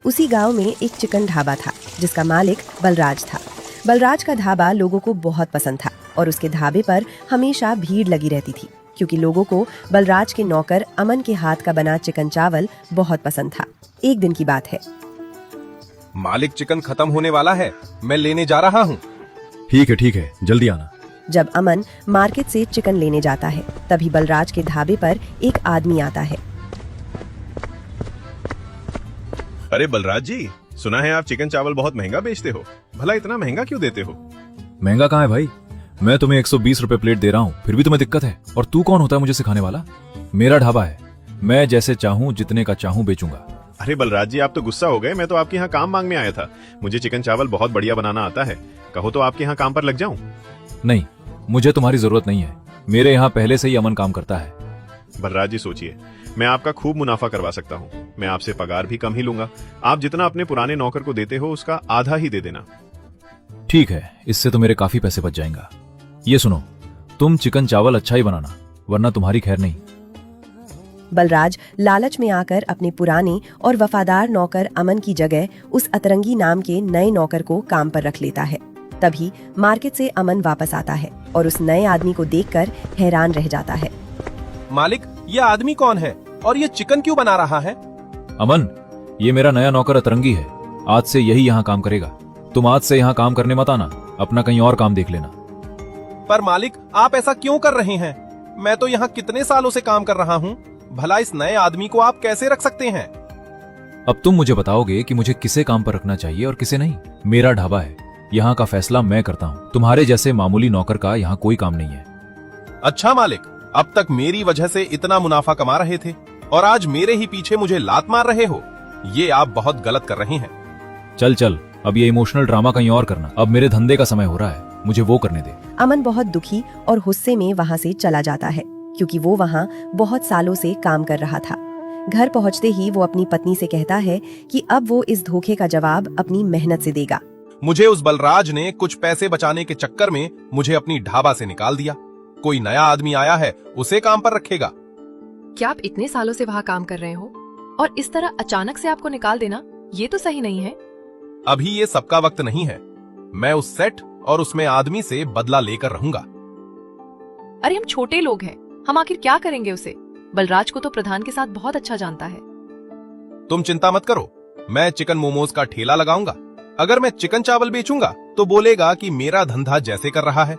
उसी गांव में एक चिकन ढाबा था जिसका मालिक बलराज था। बलराज का ढाबा लोगों को बहुत पसंद था और उसके ढाबे पर हमेशा भीड़ लगी रहती थी क्योंकि लोगों को बलराज के नौकर अमन के हाथ का बना चिकन चावल बहुत पसंद था। एक दिन की बात है। मालिक, चिकन खत्म होने वाला है, मैं लेने जा रहा हूँ। ठीक है, जल्दी आना। जब अमन मार्केट से चिकन लेने जाता है तभी बलराज के ढाबे पर एक आदमी आता है। अरे बलराज जी, सुना है आप चिकन चावल बहुत महंगा बेचते हो। भला इतना महंगा क्यों देते हो? महंगा कहाँ है भाई? मैं तुम्हें 120 रुपए प्लेट दे रहा हूँ, फिर भी तुम्हें दिक्कत है। और तू कौन होता है मुझे सिखाने वाला? मेरा ढाबा है, मैं जैसे चाहूँ जितने का चाहूँ बेचूंगा। अरे बलराज जी, आप तो गुस्सा हो गए। मैं तो आपके यहाँ काम मांगने आया था। मुझे चिकन चावल बहुत बढ़िया बनाना आता है, कहो तो आपके यहाँ काम पर लग जाऊँ? नहीं, मुझे तुम्हारी जरूरत नहीं है, मेरे यहाँ पहले से ही अमन काम करता है। बलराज जी सोचिए, मैं आपका खूब मुनाफा करवा सकता हूँ। मैं आपसे पगार भी कम ही लूंगा। आप जितना अपने पुराने नौकर को देते हो उसका आधा ही दे देना। ठीक है, इससे तो मेरे काफी पैसे बच जाएंगे। ये सुनो, तुम चिकन चावल अच्छा ही बनाना, वरना तुम्हारी खैर नहीं। बलराज लालच में आकर अपने पुराने और वफादार नौकर अमन की जगह उस अतरंगी नाम के नए नौकर को काम पर रख लेता है। तभी मार्केट से अमन वापस आता है और उस नए आदमी को देखकर हैरान रह जाता है। मालिक, ये आदमी कौन है और ये चिकन क्यों बना रहा है? अमन, ये मेरा नया नौकर अतरंगी है, आज से यही यहाँ काम करेगा। तुम आज से यहाँ काम करने मत आना, अपना कहीं और काम देख लेना। पर मालिक, आप ऐसा क्यों कर रहे हैं? मैं तो यहाँ कितने सालों से काम कर रहा हूँ। भला इस नए आदमी को आप कैसे रख सकते हैं? अब तुम मुझे बताओगे कि मुझे किसे काम पर रखना चाहिए और किसे नहीं। मेरा ढाबा है, यहाँ का फैसला मैं करता हूँ। तुम्हारे जैसे मामूली नौकर का यहाँ कोई काम नहीं है। अच्छा मालिक, अब तक मेरी वजह से इतना मुनाफा कमा रहे थे और आज मेरे ही पीछे मुझे लात मार रहे हो। ये आप बहुत गलत कर रहे हैं। चल, अब ये इमोशनल ड्रामा कहीं और करना। अब मेरे धंधे का समय हो रहा है, मुझे वो करने दे। अमन बहुत दुखी और गुस्से में वहाँ से चला जाता है क्योंकि वो वहाँ बहुत सालों से काम कर रहा था। घर पहुँचते ही वो अपनी पत्नी से कहता है कि अब वो इस धोखे का जवाब अपनी मेहनत से देगा। मुझे उस बलराज ने कुछ पैसे बचाने के चक्कर में मुझे अपनी ढाबा से निकाल दिया। कोई नया आदमी आया है, उसे काम पर रखेगा। क्या आप इतने सालों से वहाँ काम कर रहे हो और इस तरह अचानक से आपको निकाल देना, ये तो सही नहीं है। अभी ये सबका वक्त नहीं है। मैं उस सेट और उसमें आदमी से बदला लेकर रहूंगा। अरे हम छोटे लोग हैं, हम आखिर क्या करेंगे उसे? बलराज को तो प्रधान के साथ बहुत अच्छा जानता है। तुम चिंता मत करो, मैं चिकन मोमोज का ठेला लगाऊंगा। अगर मैं चिकन चावल बेचूंगा तो बोलेगा कि मेरा धंधा जैसे कर रहा है,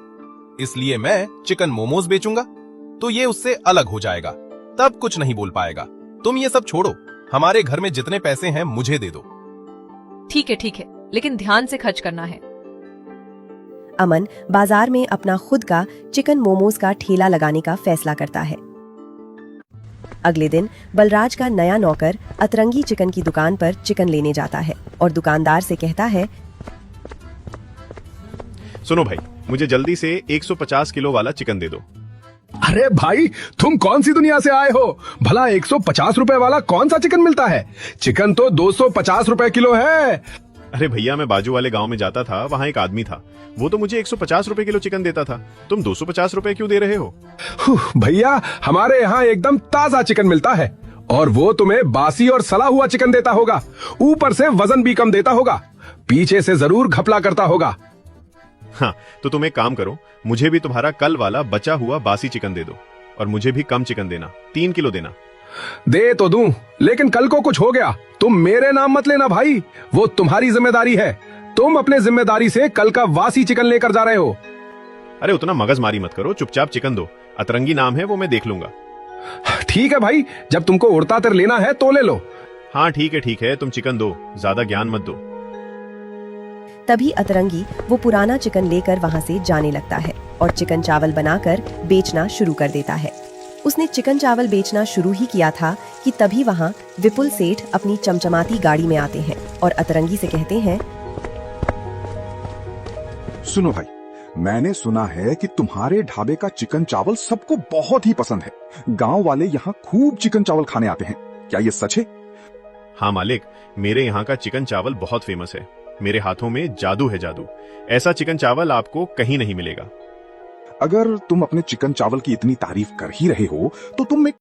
इसलिए मैं चिकन मोमोज बेचूंगा, तो ये उससे अलग हो जाएगा। तब कुछ नहीं बोल पाएगा। तुम ये सब छोड़ो, हमारे घर में जितने पैसे हैं मुझे दे दो। ठीक है, लेकिन ध्यान से खर्च करना है। अमन बाजार में अपना खुद का चिकन मोमोज का ठेला लगाने का फैसला करता है। अगले दिन बलराज का नया नौकर अतरंगी चिकन की दुकान पर चिकन लेने जाता है और दुकानदार से कहता है, सुनो भाई, मुझे जल्दी से 150 किलो वाला चिकन दे दो। अरे भाई, तुम कौन सी दुनिया से आए हो? भला 150 रुपए वाला कौन सा चिकन मिलता है? चिकन तो 250 रुपए किलो है। अरे भैया, मैं बाजू वाले गांव में जाता था, वहाँ एक आदमी था, वो तो मुझे 150 रुपए किलो चिकन देता था। तुम 250 रुपए क्यों दे रहे हो? भैया, हमारे यहाँ एकदम ताजा चिकन मिलता है और वो तुम्हें बासी और सड़ा हुआ चिकन देता होगा। ऊपर से वजन भी कम देता होगा, पीछे से जरूर घपला करता होगा। हाँ, तो तुम एक काम करो, मुझे भी तुम्हारा कल वाला बचा हुआ बासी चिकन दे दो और मुझे भी कम चिकन देना, 3 किलो देना। दे तो दूं, लेकिन कल को कुछ हो गया तुम मेरे नाम मत लेना भाई, वो तुम्हारी जिम्मेदारी है। तुम अपने जिम्मेदारी से कल का वासी चिकन लेकर जा रहे हो। अरे उतना मगजमारी मत करो, चुपचाप चिकन दो। अतरंगी नाम है, वो मैं देख लूंगा। ठीक है भाई, जब तुमको उड़ता तिर लेना है तो ले लो। हाँ ठीक है, तुम चिकन दो, ज्यादा ज्ञान मत दो। तभी अतरंगी वो पुराना चिकन लेकर वहाँ से जाने लगता है और चिकन चावल बनाकर बेचना शुरू कर देता है। उसने चिकन चावल बेचना शुरू ही किया था कि तभी वहाँ विपुल सेठ अपनी चमचमाती गाड़ी में आते हैं और अतरंगी से कहते हैं, सुनो भाई, मैंने सुना है कि तुम्हारे ढाबे का चिकन चावल सबको बहुत ही पसंद है। गांव वाले यहाँ खूब चिकन चावल खाने आते हैं, क्या ये सच है? हाँ मालिक, मेरे यहाँ का चिकन चावल बहुत फेमस है। मेरे हाथों में जादू है, जादू। ऐसा चिकन चावल आपको कहीं नहीं मिलेगा। अगर तुम अपने चिकन चावल की इतनी तारीफ कर ही रहे हो तो तुम एक